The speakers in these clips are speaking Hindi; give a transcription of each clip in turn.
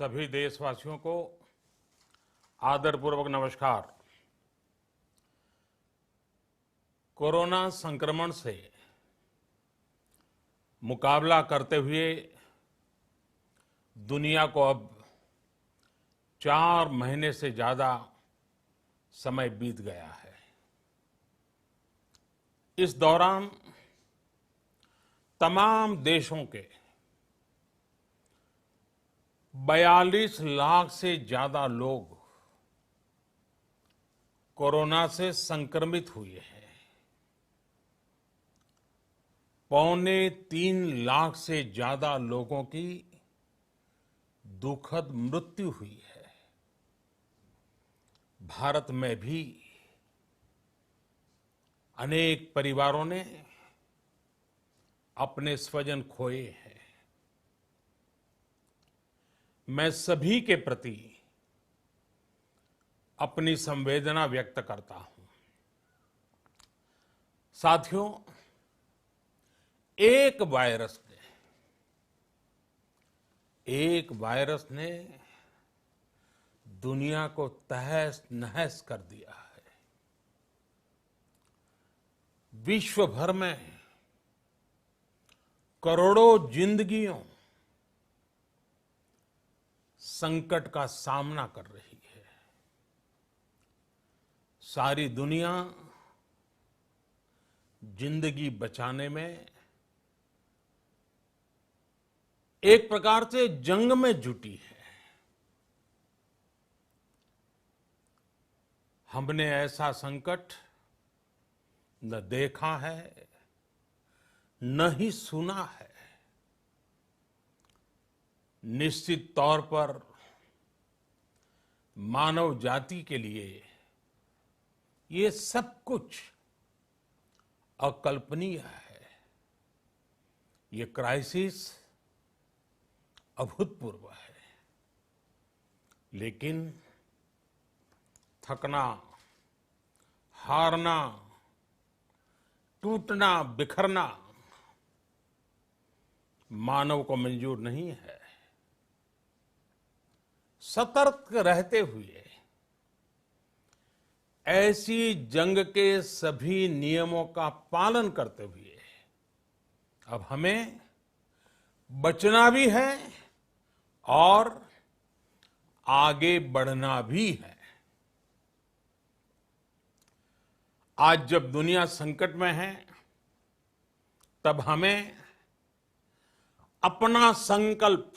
सभी देशवासियों को आदरपूर्वक नमस्कार। कोरोना संक्रमण से मुकाबला करते हुए दुनिया को अब 4 महीने से ज्यादा समय बीत गया है। इस दौरान तमाम देशों के 42 लाख से ज्यादा लोग कोरोना से संक्रमित हुए हैं। 2.25 लाख से ज्यादा लोगों की दुखद मृत्यु हुई है। भारत में भी अनेक परिवारों ने अपने स्वजन खोए हैं। मैं सभी के प्रति अपनी संवेदना व्यक्त करता हूं। साथियों, एक वायरस ने दुनिया को तहस नहस कर दिया है। विश्व भर में करोड़ों जिंदगियों संकट का सामना कर रही है। सारी दुनिया जिंदगी बचाने में एक प्रकार से जंग में जुटी है। हमने ऐसा संकट न देखा है, न ही सुना है। निश्चित तौर पर मानव जाति के लिए ये सब कुछ अकल्पनीय है। ये क्राइसिस अभूतपूर्व है। लेकिन थकना, हारना, टूटना, बिखरना मानव को मंजूर नहीं है। सतर्क रहते हुए ऐसी जंग के सभी नियमों का पालन करते हुए अब हमें बचना भी है और आगे बढ़ना भी है। आज जब दुनिया संकट में है, तब हमें अपना संकल्प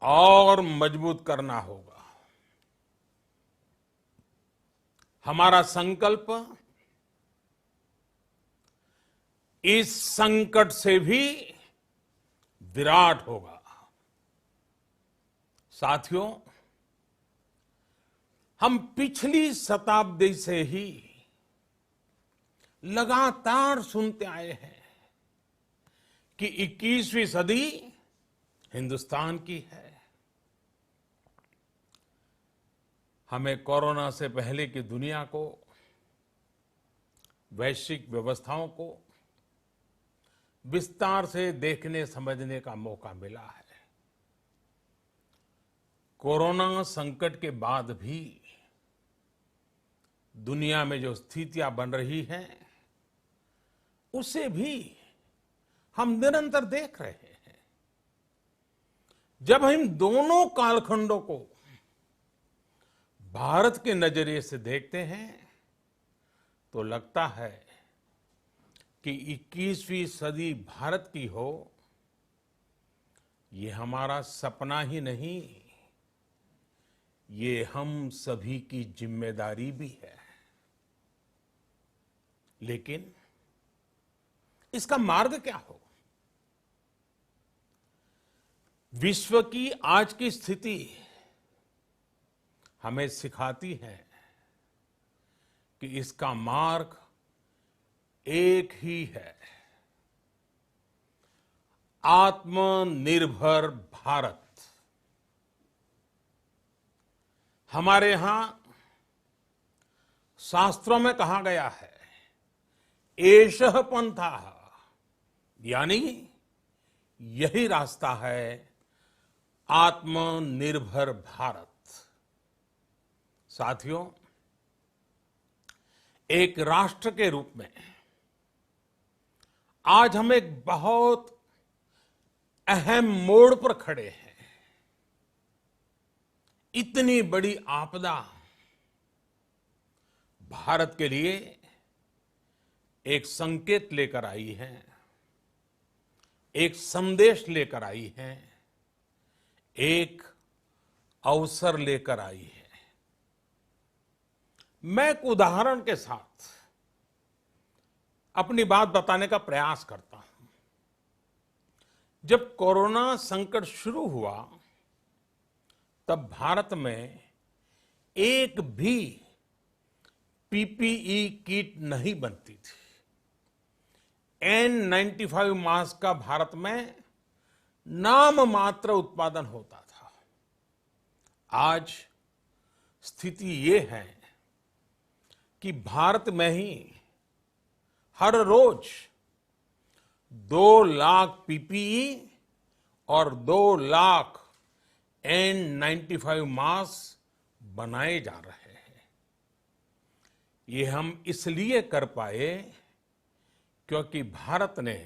और मजबूत करना होगा। हमारा संकल्प इस संकट से भी विराट होगा। साथियों, हम पिछली शताब्दी से ही लगातार सुनते आए हैं कि 21वीं सदी हिंदुस्तान की है। हमें कोरोना से पहले की दुनिया को, वैश्विक व्यवस्थाओं को विस्तार से देखने समझने का मौका मिला है। कोरोना संकट के बाद भी दुनिया में जो स्थितियां बन रही हैं, उसे भी हम निरंतर देख रहे हैं। जब हम दोनों कालखंडों को भारत के नजरिए से देखते हैं तो लगता है कि 21वीं सदी भारत की हो, ये हमारा सपना ही नहीं, ये हम सभी की जिम्मेदारी भी है। लेकिन इसका मार्ग क्या हो? विश्व की आज की स्थिति हमें सिखाती है कि इसका मार्ग एक ही है, आत्मनिर्भर भारत। हमारे यहां शास्त्रों में कहा गया है, एषः पंथः, यानी यही रास्ता है आत्मनिर्भर भारत। साथियों, एक राष्ट्र के रूप में आज हम एक बहुत अहम मोड़ पर खड़े हैं। इतनी बड़ी आपदा भारत के लिए एक संकेत लेकर आई है, एक संदेश लेकर आई है, एक अवसर लेकर आई है। मैं एक उदाहरण के साथ अपनी बात बताने का प्रयास करता हूं। जब कोरोना संकट शुरू हुआ, तब भारत में एक भी पीपीई किट नहीं बनती थी। N95 मास्क का भारत में नाम मात्र उत्पादन होता था। आज स्थिति ये है कि भारत में ही हर रोज 2 लाख पीपीई और 2 लाख N95 मास्क बनाए जा रहे हैं। ये हम इसलिए कर पाए क्योंकि भारत ने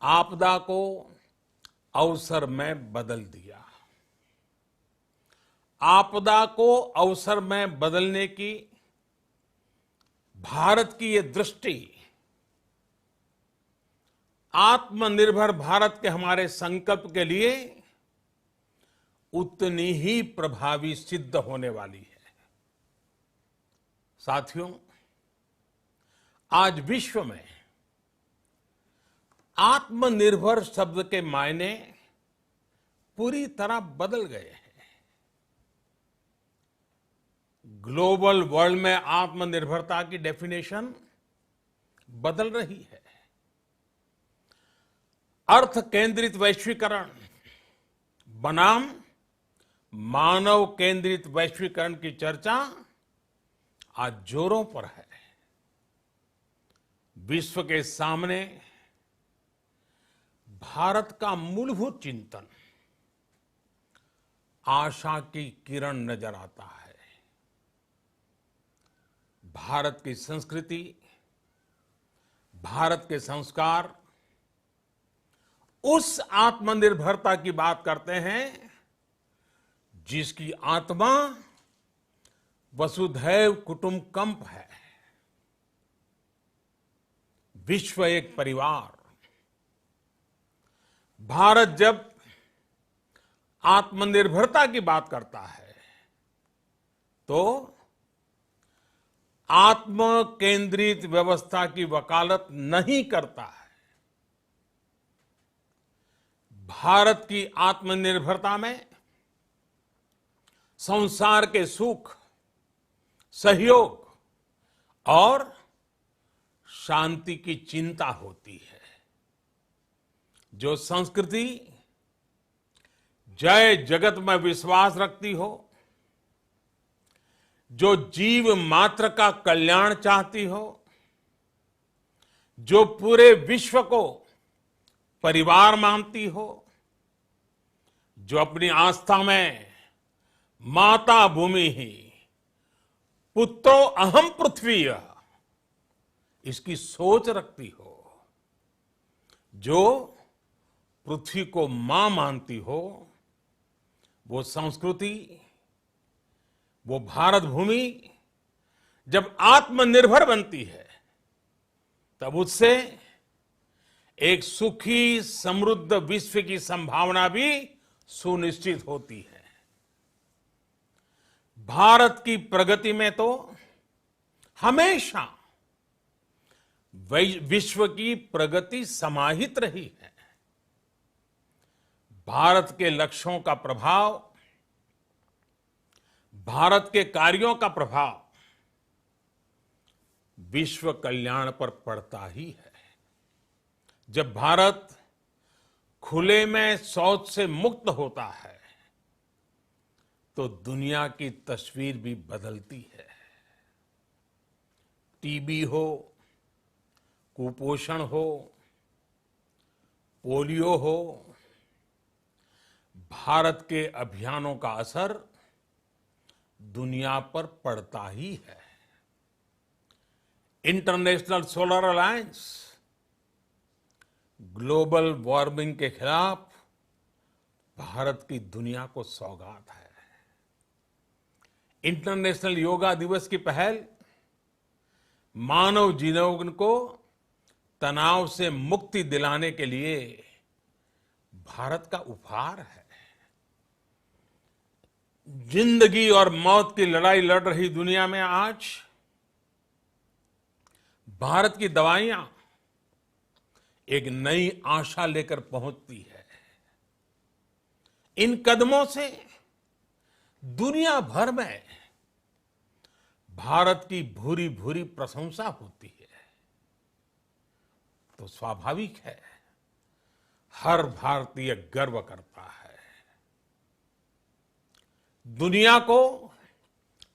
आपदा को अवसर में बदल दिया। आपदा को अवसर में बदलने की भारत की ये दृष्टि आत्मनिर्भर भारत के हमारे संकल्प के लिए उतनी ही प्रभावी सिद्ध होने वाली है। साथियों, आज विश्व में आत्मनिर्भर शब्द के मायने पूरी तरह बदल गए हैं। ग्लोबल वर्ल्ड में आत्मनिर्भरता की डेफिनेशन बदल रही है। अर्थ केंद्रित वैश्वीकरण बनाम मानव केंद्रित वैश्वीकरण की चर्चा आज जोरों पर है। विश्व के सामने भारत का मूलभूत चिंतन आशा की किरण नजर आता है। भारत की संस्कृति, भारत के संस्कार उस आत्मनिर्भरता की बात करते हैं जिसकी आत्मा वसुधैव कुटुंबकम है। विश्व एक परिवार। भारत जब आत्मनिर्भरता की बात करता है तो आत्म केंद्रित व्यवस्था की वकालत नहीं करता है। भारत की आत्मनिर्भरता में संसार के सुख, सहयोग और शांति की चिंता होती है। जो संस्कृति जय जगत में विश्वास रखती हो, जो जीव मात्र का कल्याण चाहती हो, जो पूरे विश्व को परिवार मानती हो, जो अपनी आस्था में माता भूमि ही पुत्रो अहम पृथ्वी इसकी सोच रखती हो, जो पृथ्वी को मां मानती हो, वो संस्कृति, वो भारत भूमि जब आत्मनिर्भर बनती है तब उससे एक सुखी समृद्ध विश्व की संभावना भी सुनिश्चित होती है। भारत की प्रगति में तो हमेशा विश्व की प्रगति समाहित रही है। भारत के लक्ष्यों का प्रभाव, भारत के कार्यों का प्रभाव विश्व कल्याण पर पड़ता ही है। जब भारत खुले में शौच से मुक्त होता है तो दुनिया की तस्वीर भी बदलती है। टीबी हो, कुपोषण हो, पोलियो हो, भारत के अभियानों का असर दुनिया पर पड़ता ही है। International solar alliance global warming के खिलाफ भारत की दुनिया को सौगात है। इंटरनेशनल योगा दिवस की पहल मानव जीवन को तनाव से मुक्ति दिलाने के लिए भारत का उपहार है। जिंदगी और मौत की लड़ाई लड़ रही दुनिया में आज भारत की दवाइयां एक नई आशा लेकर पहुंचती है। इन कदमों से दुनिया भर में भारत की भूरी भूरी प्रशंसा होती है। तो स्वाभाविक है, हर भारतीय गर्व करता है। दुनिया को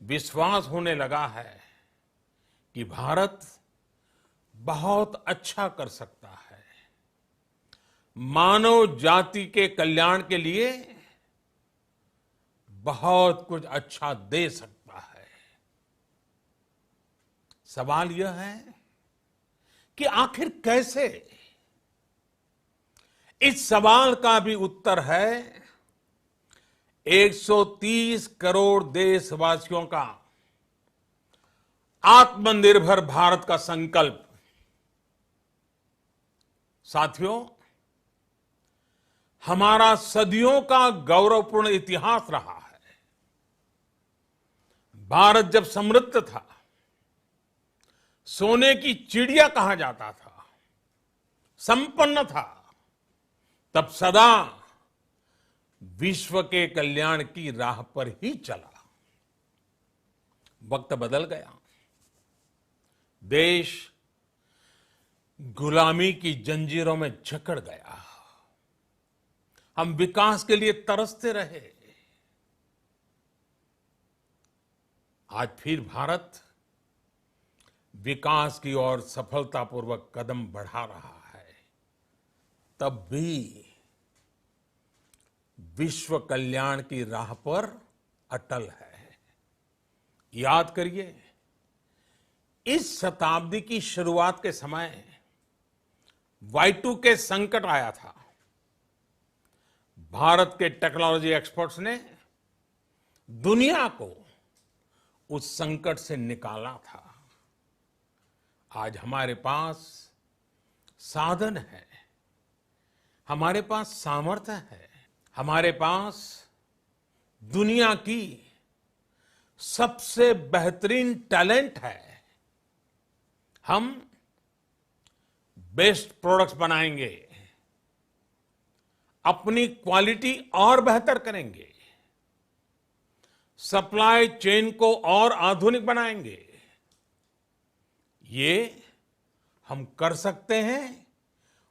विश्वास होने लगा है कि भारत बहुत अच्छा कर सकता है, मानव जाति के कल्याण के लिए बहुत कुछ अच्छा दे सकता है। सवाल यह है कि आखिर कैसे? इस सवाल का भी उत्तर है 130 करोड़ देशवासियों का आत्मनिर्भर भारत का संकल्प। साथियों, हमारा सदियों का गौरवपूर्ण इतिहास रहा है। भारत जब समृद्ध था, सोने की चिड़िया कहा जाता था, संपन्न था, तब सदा विश्व के कल्याण की राह पर ही चला। वक्त बदल गया, देश गुलामी की जंजीरों में जकड़ गया। हम विकास के लिए तरसते रहे। आज फिर भारत विकास की ओर सफलतापूर्वक कदम बढ़ा रहा है। तब भी विश्व कल्याण की राह पर अटल है। याद करिए, इस शताब्दी की शुरुआत के समय Y2K संकट आया था। भारत के टेक्नोलॉजी एक्सपर्ट्स ने दुनिया को उस संकट से निकाला था। आज हमारे पास साधन है, हमारे पास सामर्थ्य है, हमारे पास दुनिया की सबसे बेहतरीन टैलेंट है। हम बेस्ट प्रोडक्ट्स बनाएंगे, अपनी क्वालिटी और बेहतर करेंगे, सप्लाई चेन को और आधुनिक बनाएंगे। ये हम कर सकते हैं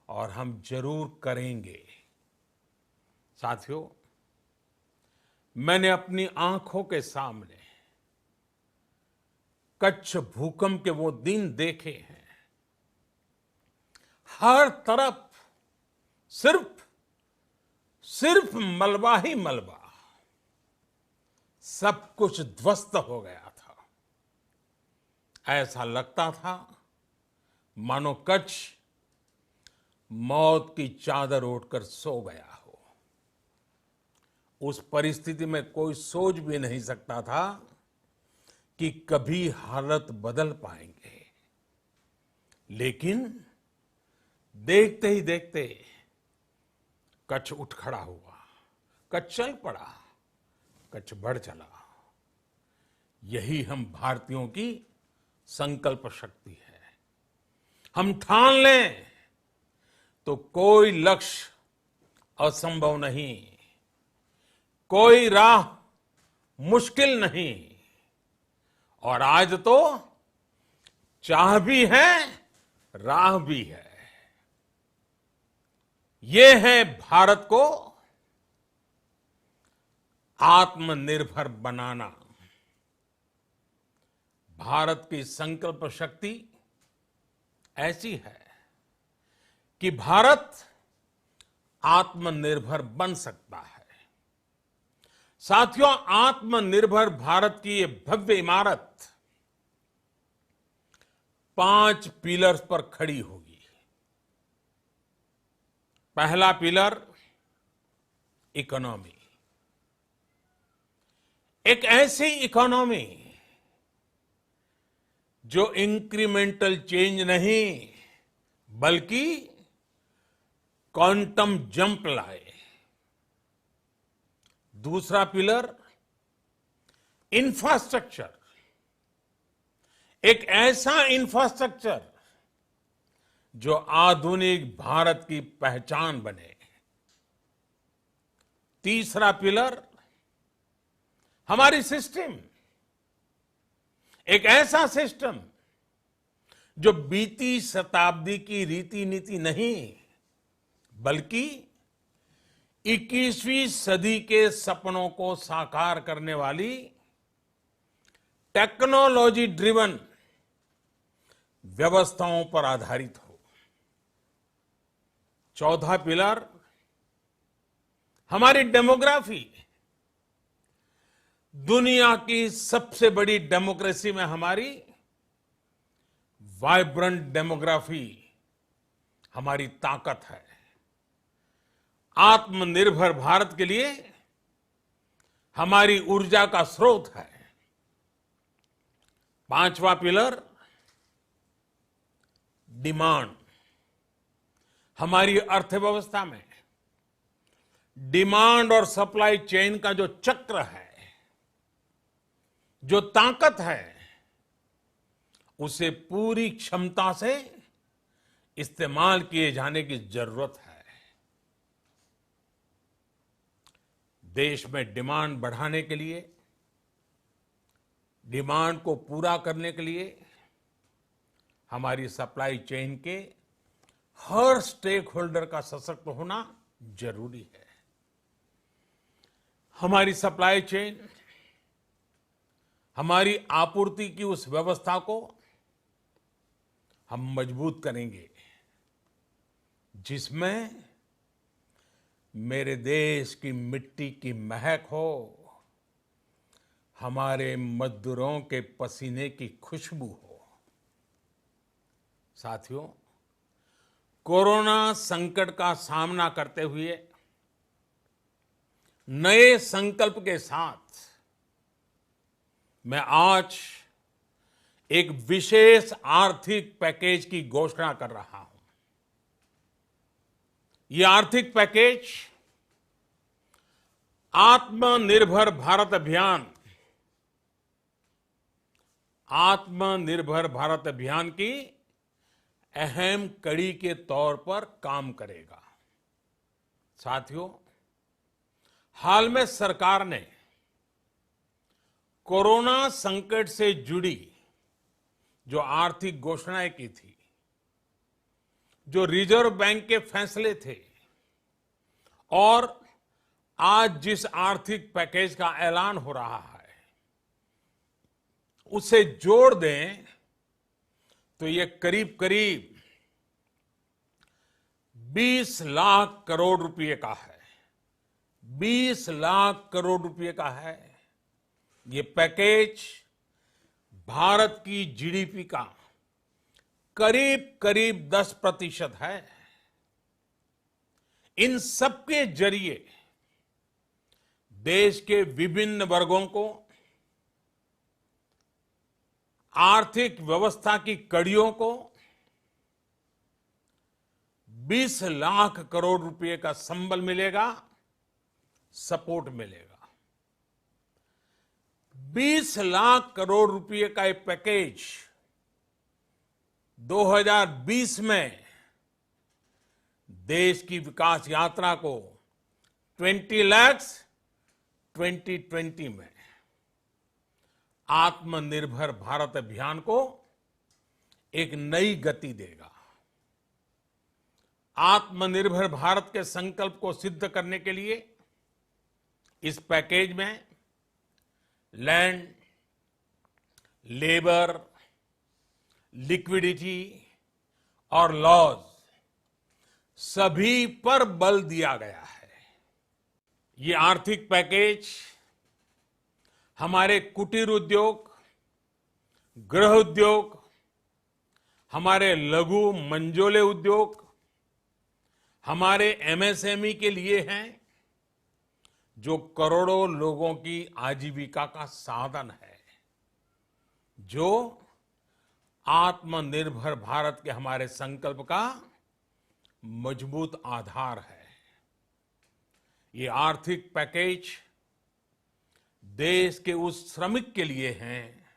और हम जरूर करेंगे। साथियों, मैंने अपनी आंखों के सामने कच्छ भूकंप के वो दिन देखे हैं। हर तरफ सिर्फ मलबा ही मलबा, सब कुछ ध्वस्त हो गया था। ऐसा लगता था मानो कच्छ मौत की चादर ओढ़कर सो गया हो। उस परिस्थिति में कोई सोच भी नहीं सकता था कि कभी हालत बदल पाएंगे। लेकिन देखते ही देखते कच्छ उठ खड़ा हुआ, कच्छ चल पड़ा, कच्छ बढ़ चला। यही हम भारतीयों की संकल्प शक्ति है। हम ठान लें तो कोई लक्ष्य असंभव नहीं, कोई राह मुश्किल नहीं। और आज तो चाह भी है, राह भी है। ये है भारत को आत्मनिर्भर बनाना। भारत की संकल्प शक्ति ऐसी है कि भारत आत्मनिर्भर बन सकता है। साथियों, आत्मनिर्भर भारत की ये भव्य इमारत 5 पिलर्स पर खड़ी होगी। पहला पिलर, इकोनॉमी। एक ऐसी इकोनॉमी जो इंक्रीमेंटल चेंज नहीं बल्कि क्वांटम जंप लाए। दूसरा पिलर, इंफ्रास्ट्रक्चर। एक ऐसा इंफ्रास्ट्रक्चर जो आधुनिक भारत की पहचान बने। तीसरा पिलर, हमारी सिस्टम। एक ऐसा सिस्टम जो बीती शताब्दी की रीति नीति नहीं बल्कि 21वीं सदी के सपनों को साकार करने वाली टेक्नोलॉजी ड्रिवन व्यवस्थाओं पर आधारित हो। चौथा पिलर, हमारी डेमोग्राफी। दुनिया की सबसे बड़ी डेमोक्रेसी में हमारी वाइब्रेंट डेमोग्राफी हमारी ताकत है। आत्मनिर्भर भारत के लिए हमारी ऊर्जा का स्रोत है। पांचवा पिलर, डिमांड। हमारी अर्थव्यवस्था में डिमांड और सप्लाई चेन का जो चक्र है, जो ताकत है, उसे पूरी क्षमता से इस्तेमाल किए जाने की जरूरत है। देश में डिमांड बढ़ाने के लिए, डिमांड को पूरा करने के लिए हमारी सप्लाई चेन के हर स्टेक होल्डर का सशक्त होना जरूरी है। हमारी सप्लाई चेन, हमारी आपूर्ति की उस व्यवस्था को हम मजबूत करेंगे जिसमें मेरे देश की मिट्टी की महक हो, हमारे मजदूरों के पसीने की खुशबू हो। साथियों, कोरोना संकट का सामना करते हुए नए संकल्प के साथ मैं आज एक विशेष आर्थिक पैकेज की घोषणा कर रहा हूं। यह आर्थिक पैकेज आत्मनिर्भर भारत अभियान, आत्मनिर्भर भारत अभियान की अहम कड़ी के तौर पर काम करेगा। साथियों, हाल में सरकार ने कोरोना संकट से जुड़ी जो आर्थिक घोषणाएं की थी, जो रिजर्व बैंक के फैसले थे और आज जिस आर्थिक पैकेज का ऐलान हो रहा है, उसे जोड़ दें तो ये करीब करीब 20 लाख करोड़ रुपए का है। 20 लाख करोड़ रुपए का है। ये पैकेज भारत की जीडीपी का करीब करीब 10% है। इन सबके जरिए देश के विभिन्न वर्गों को आर्थिक व्यवस्था की कड़ियों को 20 लाख करोड़ रुपए का संबल मिलेगा, सपोर्ट मिलेगा। 20 लाख करोड़ रुपए का ये पैकेज 2020 में देश की विकास यात्रा को 20 लाख 2020 में आत्मनिर्भर भारत अभियान को एक नई गति देगा। आत्मनिर्भर भारत के संकल्प को सिद्ध करने के लिए इस पैकेज में लैंड, लेबर, लिक्विडिटी और लॉज सभी पर बल दिया गया है। ये आर्थिक पैकेज हमारे कुटीर उद्योग, गृह उद्योग, हमारे लघु मंझोले उद्योग, हमारे एमएसएमई के लिए हैं, जो करोड़ों लोगों की आजीविका का साधन है, जो आत्मनिर्भर भारत के हमारे संकल्प का मजबूत आधार है। ये आर्थिक पैकेज देश के उस श्रमिक के लिए हैं,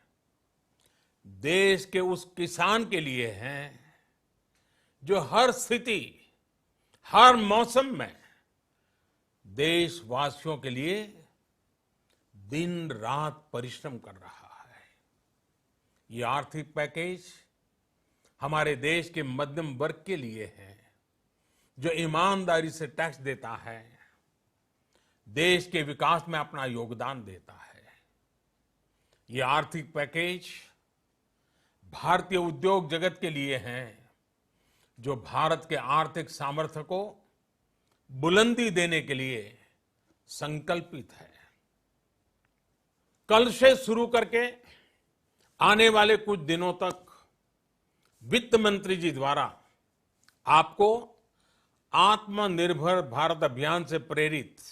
देश के उस किसान के लिए हैं, जो हर स्थिति, हर मौसम में देशवासियों के लिए दिन रात परिश्रम कर रहा है। ये आर्थिक पैकेज हमारे देश के मध्यम वर्ग के लिए है, जो ईमानदारी से टैक्स देता है, देश के विकास में अपना योगदान देता है। ये आर्थिक पैकेज भारतीय उद्योग जगत के लिए है, जो भारत के आर्थिक सामर्थ्य को बुलंदी देने के लिए संकल्पित है। कल से शुरू करके आने वाले कुछ दिनों तक वित्त मंत्री जी द्वारा आपको आत्मनिर्भर भारत अभियान से प्रेरित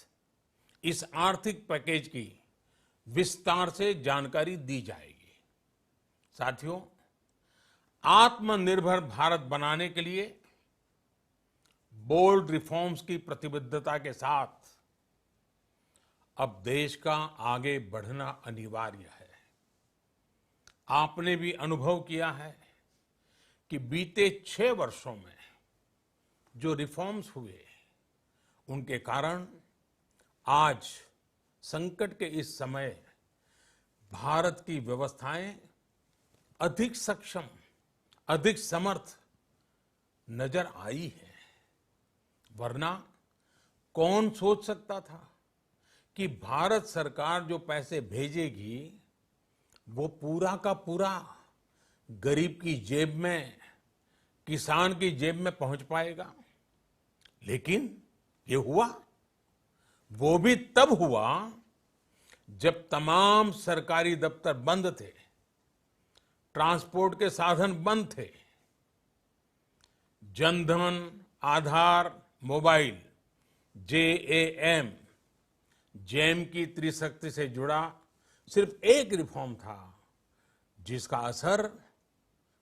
इस आर्थिक पैकेज की विस्तार से जानकारी दी जाएगी। साथियों, आत्मनिर्भर भारत बनाने के लिए बोल्ड रिफॉर्म्स की प्रतिबद्धता के साथ अब देश का आगे बढ़ना अनिवार्य है। आपने भी अनुभव किया है कि बीते 6 वर्षों में जो रिफॉर्म्स हुए, उनके कारण आज संकट के इस समय भारत की व्यवस्थाएं अधिक सक्षम, अधिक समर्थ नजर आई है। वरना कौन सोच सकता था कि भारत सरकार जो पैसे भेजेगी वो पूरा का पूरा गरीब की जेब में, किसान की जेब में पहुंच पाएगा। लेकिन ये हुआ। वो भी तब हुआ जब तमाम सरकारी दफ्तर बंद थे, ट्रांसपोर्ट के साधन बंद थे। जनधन, आधार, मोबाइल, जेम की त्रिशक्ति से जुड़ा सिर्फ एक रिफॉर्म था, जिसका असर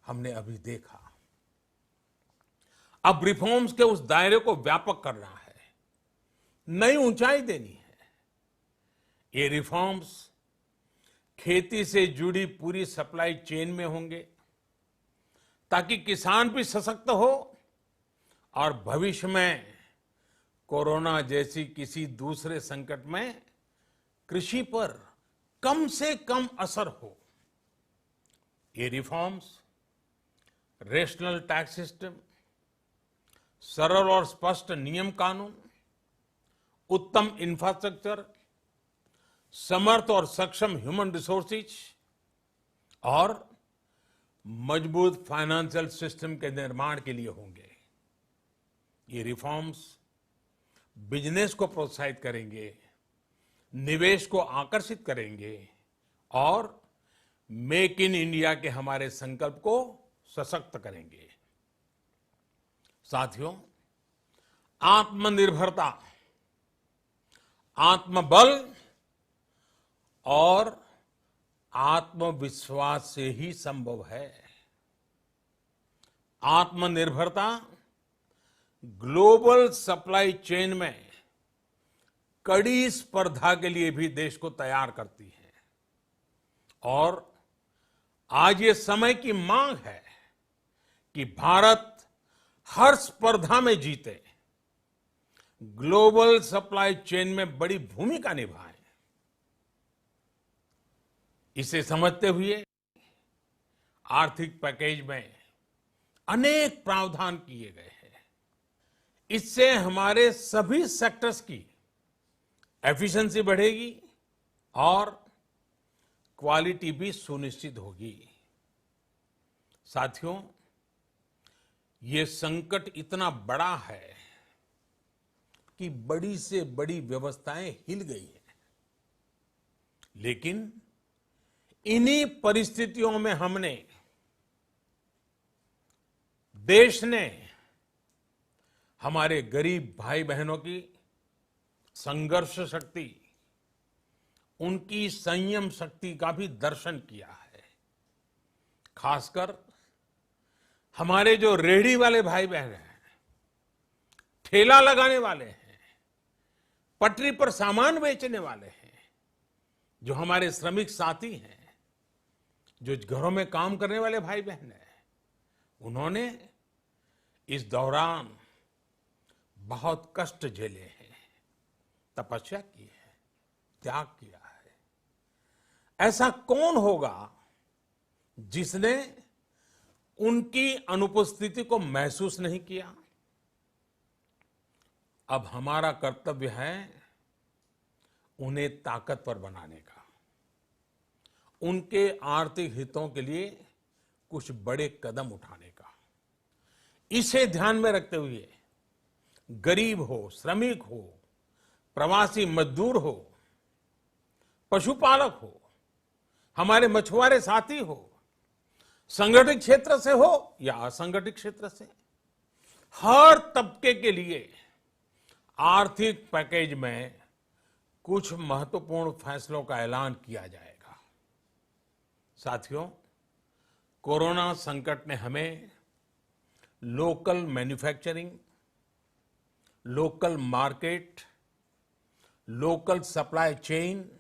हमने अभी देखा। अब रिफॉर्म्स के उस दायरे को व्यापक करना है, नई ऊंचाई देनी है। ये रिफॉर्म्स खेती से जुड़ी पूरी सप्लाई चेन में होंगे, ताकि किसान भी सशक्त हो और भविष्य में कोरोना जैसी किसी दूसरे संकट में कृषि पर कम से कम असर हो। ये रिफॉर्म्स रेशनल टैक्स सिस्टम, सरल और स्पष्ट नियम कानून, उत्तम इंफ्रास्ट्रक्चर, समर्थ और सक्षम ह्यूमन रिसोर्सेज और मजबूत फाइनेंशियल सिस्टम के निर्माण के लिए होंगे। ये रिफॉर्म्स बिजनेस को प्रोत्साहित करेंगे, निवेश को आकर्षित करेंगे और मेक इन इंडिया के हमारे संकल्प को सशक्त करेंगे। साथियों, आत्मनिर्भरता, आत्मबल और आत्मविश्वास से ही संभव है। आत्मनिर्भरता ग्लोबल सप्लाई चेन में कड़ी स्पर्धा के लिए भी देश को तैयार करती है और आज ये समय की मांग है कि भारत हर स्पर्धा में जीते, ग्लोबल सप्लाई चेन में बड़ी भूमिका निभाए। इसे समझते हुए आर्थिक पैकेज में अनेक प्रावधान किए गए हैं। इससे हमारे सभी सेक्टर्स की एफिशिएंसी बढ़ेगी और क्वालिटी भी सुनिश्चित होगी। साथियों, ये संकट इतना बड़ा है कि बड़ी से बड़ी व्यवस्थाएं हिल गई हैं। लेकिन इन्हीं परिस्थितियों में हमने, देश ने हमारे गरीब भाई बहनों की संघर्ष शक्ति, उनकी संयम शक्ति का भी दर्शन किया है। खासकर हमारे जो रेहड़ी वाले भाई बहन हैं, ठेला लगाने वाले हैं, पटरी पर सामान बेचने वाले हैं, जो हमारे श्रमिक साथी हैं, जो घरों में काम करने वाले भाई बहन हैं, उन्होंने इस दौरान बहुत कष्ट झेले हैं, तपस्या की है, त्याग किया है। ऐसा कौन होगा जिसने उनकी अनुपस्थिति को महसूस नहीं किया? अब हमारा कर्तव्य है उन्हें ताकतवर बनाने का, उनके आर्थिक हितों के लिए कुछ बड़े कदम उठाने का। इसे ध्यान में रखते हुए गरीब हो, श्रमिक हो, प्रवासी मजदूर हो, पशुपालक हो, हमारे मछुआरे साथी हो, संगठित क्षेत्र से हो या असंगठित क्षेत्र से, हर तबके के लिए आर्थिक पैकेज में कुछ महत्वपूर्ण फैसलों का ऐलान किया जाएगा। साथियों, कोरोना संकट ने हमें local manufacturing, local market, local supply chain,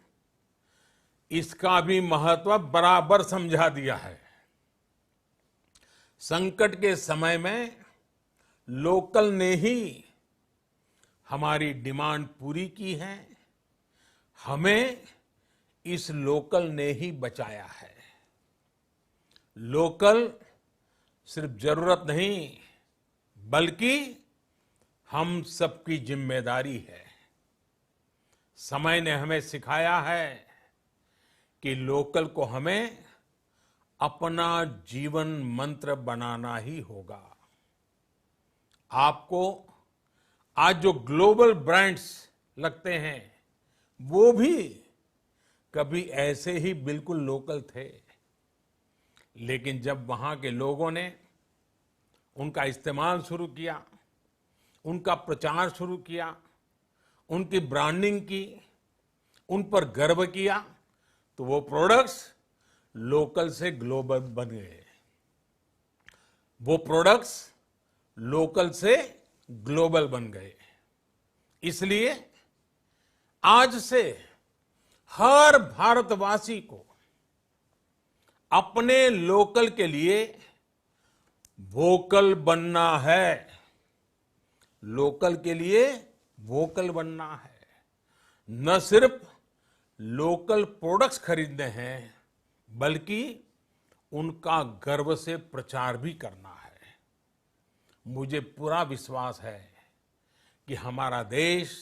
इसका भी महत्व बराबर समझा दिया है। संकट के समय में लोकल ने ही हमारी डिमांड पूरी की है, हमें इस लोकल ने ही बचाया है। लोकल सिर्फ जरूरत नहीं, बल्कि हम सबकी जिम्मेदारी है। समय ने हमें सिखाया है कि लोकल को हमें अपना जीवन मंत्र बनाना ही होगा। आपको आज जो ग्लोबल ब्रांड्स लगते हैं, वो भी कभी ऐसे ही बिल्कुल लोकल थे, लेकिन जब वहां के लोगों ने उनका इस्तेमाल शुरू किया, उनका प्रचार शुरू किया, उनकी ब्रांडिंग की, उन पर गर्व किया, तो वो प्रोडक्ट्स लोकल से ग्लोबल बन गए। वो प्रोडक्ट्स लोकल से ग्लोबल बन गए। इसलिए आज से हर भारतवासी को अपने लोकल के लिए वोकल बनना है। लोकल के लिए वोकल बनना है। न सिर्फ लोकल प्रोडक्ट्स खरीदने हैं, बल्कि उनका गर्व से प्रचार भी करना है। मुझे पूरा विश्वास है कि हमारा देश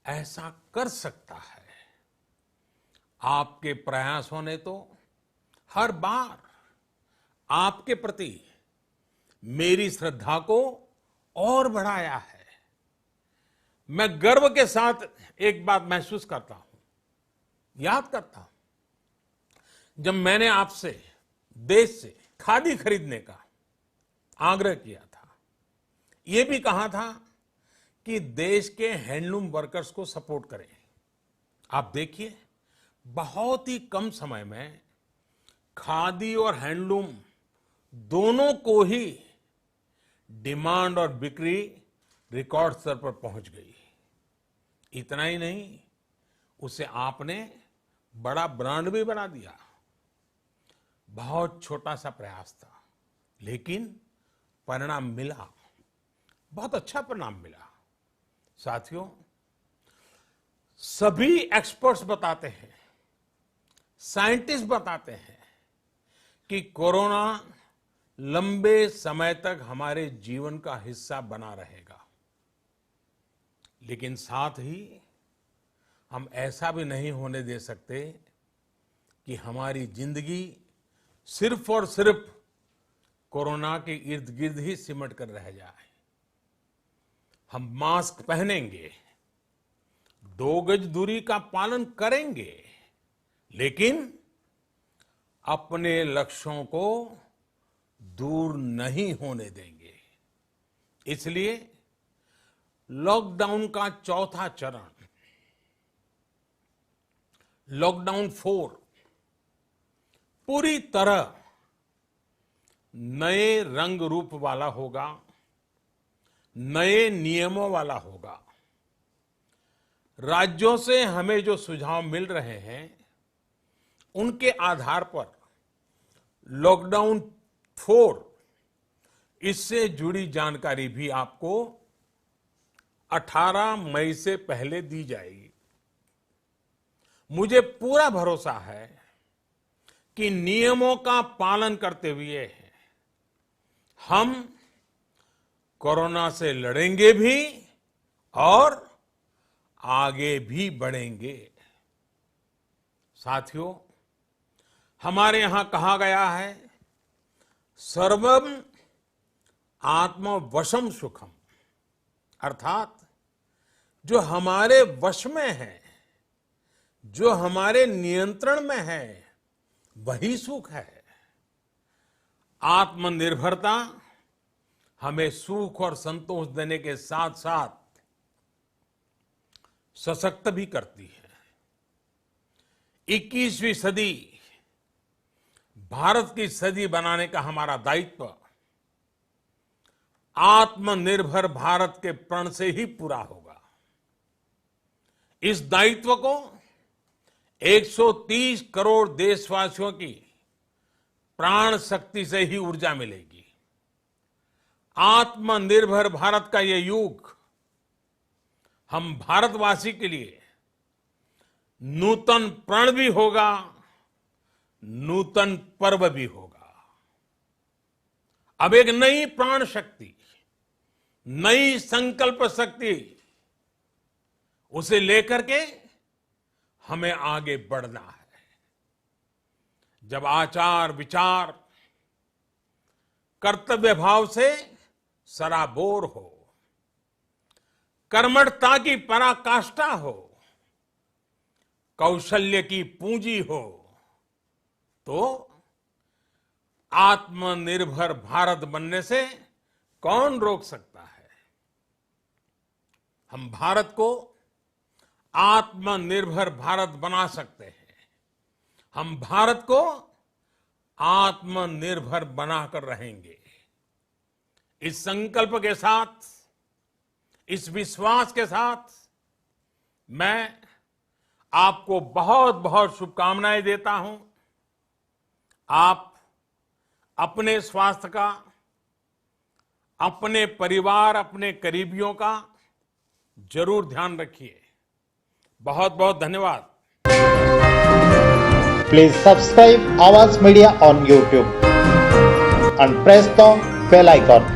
ऐसा कर सकता है। आपके प्रयासों ने तो हर बार आपके प्रति मेरी श्रद्धा को और बढ़ाया है। मैं गर्व के साथ एक बात महसूस करता हूं, याद करता हूं, जब मैंने आपसे देश से खादी खरीदने का आग्रह किया था, यह भी कहा था कि देश के हैंडलूम वर्कर्स को सपोर्ट करें। आप देखिए, बहुत ही कम समय में खादी और हैंडलूम दोनों को ही डिमांड और बिक्री रिकॉर्ड स्तर पर पहुंच गई। इतना ही नहीं, उसे आपने बड़ा ब्रांड भी बना दिया। बहुत छोटा सा प्रयास था, लेकिन परिणाम मिला, बहुत अच्छा परिणाम मिला। साथियों, सभी एक्सपर्ट्स बताते हैं, साइंटिस्ट बताते हैं कि कोरोना लंबे समय तक हमारे जीवन का हिस्सा बना रहेगा। लेकिन साथ ही हम ऐसा भी नहीं होने दे सकते कि हमारी जिंदगी सिर्फ और सिर्फ कोरोना के इर्द गिर्द ही सिमट कर रह जाए। हम मास्क पहनेंगे, 2 गज दूरी का पालन करेंगे, लेकिन अपने लक्ष्यों को दूर नहीं होने देंगे। इसलिए लॉकडाउन का चौथा चरण, लॉकडाउन 4, पूरी तरह नए रंग रूप वाला होगा, नए नियमों वाला होगा। राज्यों से हमें जो सुझाव मिल रहे हैं, उनके आधार पर लॉकडाउन 4, इससे जुड़ी जानकारी भी आपको 18 मई से पहले दी जाएगी। मुझे पूरा भरोसा है कि नियमों का पालन करते हुए हम कोरोना से लड़ेंगे भी और आगे भी बढ़ेंगे। साथियों, हमारे यहां कहा गया है, सर्वम आत्मवशम सुखम, अर्थात जो हमारे वश में है, जो हमारे नियंत्रण में है, वही सुख है। आत्मनिर्भरता हमें सुख और संतोष देने के साथ साथ सशक्त भी करती है। 21वीं सदी भारत की सदी बनाने का हमारा दायित्व आत्मनिर्भर भारत के प्रण से ही पूरा होगा। इस दायित्व को 130 करोड़ देशवासियों की प्राण शक्ति से ही ऊर्जा मिलेगी। आत्मनिर्भर भारत का ये युग हम भारतवासी के लिए नूतन प्रण भी होगा, नूतन पर्व भी होगा। अब एक नई प्राण शक्ति, नई संकल्प शक्ति, उसे लेकर के हमें आगे बढ़ना है। जब आचार विचार कर्तव्य भाव से सराबोर हो, कर्मठता की पराकाष्ठा हो, कौशल्य की पूंजी हो, तो आत्मनिर्भर भारत बनने से कौन रोक सकता है। हम भारत को आत्मनिर्भर भारत बना सकते हैं। हम भारत को आत्मनिर्भर बनाकर रहेंगे। इस संकल्प के साथ, इस विश्वास के साथ मैं आपको बहुत बहुत शुभकामनाएं देता हूं। आप अपने स्वास्थ्य का, अपने परिवार, अपने करीबियों का जरूर ध्यान रखिए। बहुत बहुत धन्यवाद। Please subscribe Awaaz Media on YouTube and press the bell icon.